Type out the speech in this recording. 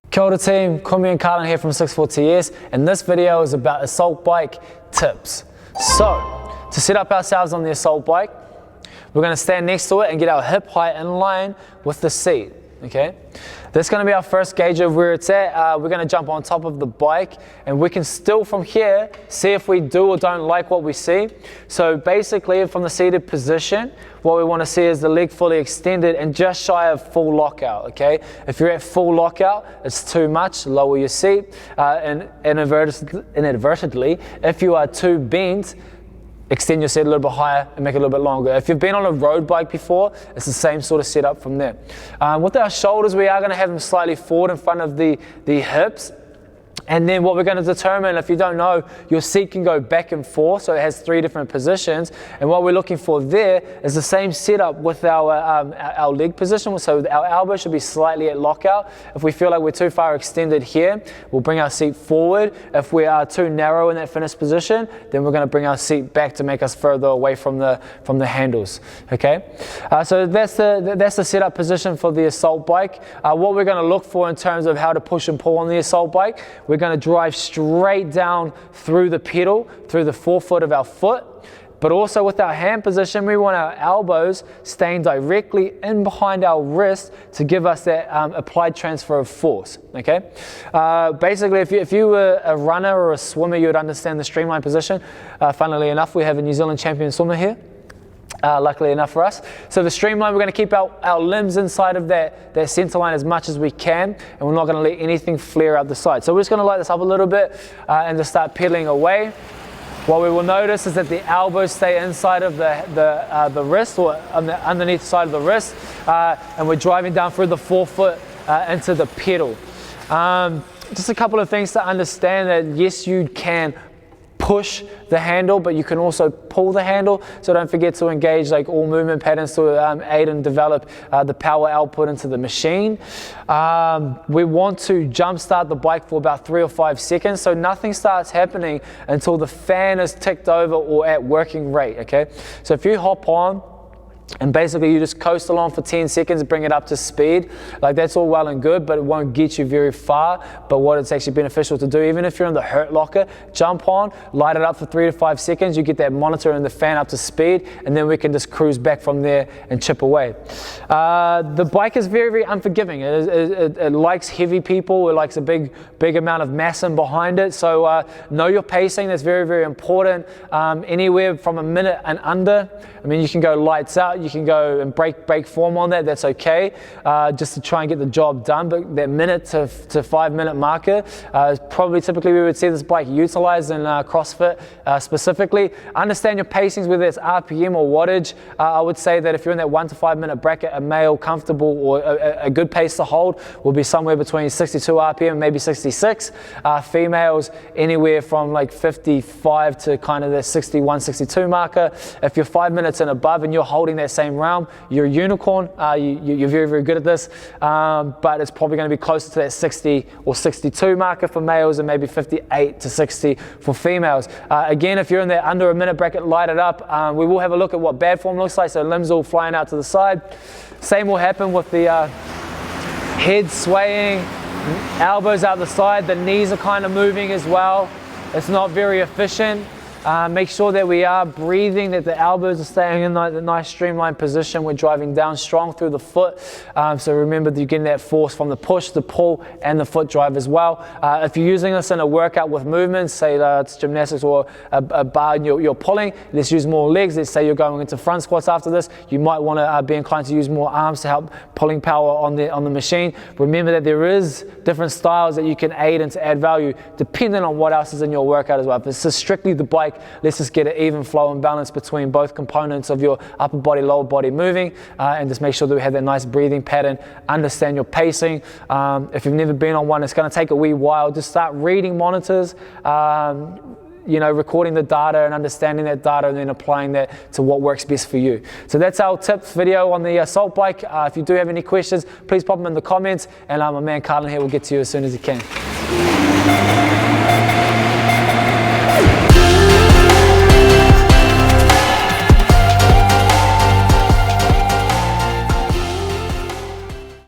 Kia ora team, Kumi and Carlin here from 64TS, and this video is about assault bike tips. So, to set up ourselves on the assault bike, we're going to stand next to it and get our hip height in line with the seat, okay? That's going to be our first gauge of where it's at. We're going to jump on top of the bike, and we can still from here see if we do or don't like what we see. So basically from the seated position, what we want to see is the leg fully extended and just shy of full lockout, okay? If you're at full lockout, it's too much, lower your seat. And inadvertently, if you are too bent, extend your seat a little bit higher and make it a little bit longer. If you've been on a road bike before, it's the same sort of setup from there. With our shoulders, we are going to have them slightly forward in front of the hips. And then what we're going to determine, if you don't know, your seat can go back and forth, so it has 3 different positions. And what we're looking for there is the same setup with our leg position. So our elbow should be slightly at lockout. If we feel like we're too far extended here, we'll bring our seat forward. If we are too narrow in that finish position, then we're going to bring our seat back to make us further away from the handles. Okay, so that's the setup position for the assault bike. What we're going to look for in terms of how to push and pull on the assault bike, we're going to drive straight down through the pedal, through the forefoot of our foot. But also with our hand position, we want our elbows staying directly in behind our wrist to give us that applied transfer of force, okay? Basically, if you were a runner or a swimmer, you would understand the streamline position. Funnily enough, we have a New Zealand champion swimmer here. Luckily enough for us. So the streamline, we're going to keep our limbs inside of that center line as much as we can, and we're not going to let anything flare out the side. So we're just going to light this up a little bit and just start pedaling away. What we will notice is that the elbows stay inside of the wrist, or on the underneath side of the wrist, and we're driving down through the forefoot into the pedal. Just a couple of things to understand, that yes, you can push the handle, but you can also pull the handle. So don't forget to engage like all movement patterns to aid and develop the power output into the machine. We want to jump start the bike for about 3 or 5 seconds, so nothing starts happening until the fan is ticked over or at working rate, okay? So if you hop on and basically you just coast along for 10 seconds, bring it up to speed, like that's all well and good, but it won't get you very far. But what it's actually beneficial to do, even if you're in the hurt locker, jump on, light it up for 3 to 5 seconds, you get that monitor and the fan up to speed, and then we can just cruise back from there and chip away. The bike is very, very unforgiving. It likes heavy people, it likes a big amount of mass in behind it, so know your pacing. That's very, very important. Anywhere from a minute and under, I mean, you can go lights out, you can go and break form on that, that's okay, just to try and get the job done. But that minute to 5 minute marker is probably typically we would see this bike utilized in CrossFit specifically. Understand your pacings, whether it's RPM or wattage. I would say that if you're in that 1 to 5 minute bracket, a male comfortable or a good pace to hold will be somewhere between 62 RPM and maybe 66. Females anywhere from like 55 to kind of the 61, 62 marker. If you're 5 minutes and above and you're holding that same realm, you're a unicorn. You're very, very good at this, but it's probably going to be closer to that 60 or 62 marker for males and maybe 58 to 60 for females. Again, if you're in that under a minute bracket, light it up. We will have a look at what bad form looks like, so limbs all flying out to the side. Same will happen with the head swaying, elbows out the side, the knees are kind of moving as well. It's not very efficient. Make sure that we are breathing, that the elbows are staying in the nice streamlined position. We're driving down strong through the foot. So remember that you're getting that force from the push, the pull, and the foot drive as well. If you're using this in a workout with movements, say it's gymnastics or a bar and you're pulling, let's use more legs. Let's say you're going into front squats after this. You might want to be inclined to use more arms to help pulling power on the machine. Remember that there is different styles that you can aid and to add value depending on what else is in your workout as well. If it's just strictly the bike, let's just get an even flow and balance between both components of your upper body, lower body moving, and just make sure that we have that nice breathing pattern. Understand your pacing. If you've never been on one, it's going to take a wee while. Just start reading monitors, recording the data and understanding that data, and then applying that to what works best for you. So that's our tips video on the assault bike. If you do have any questions, please pop them in the comments, and my man Carlin here will get to you as soon as he can.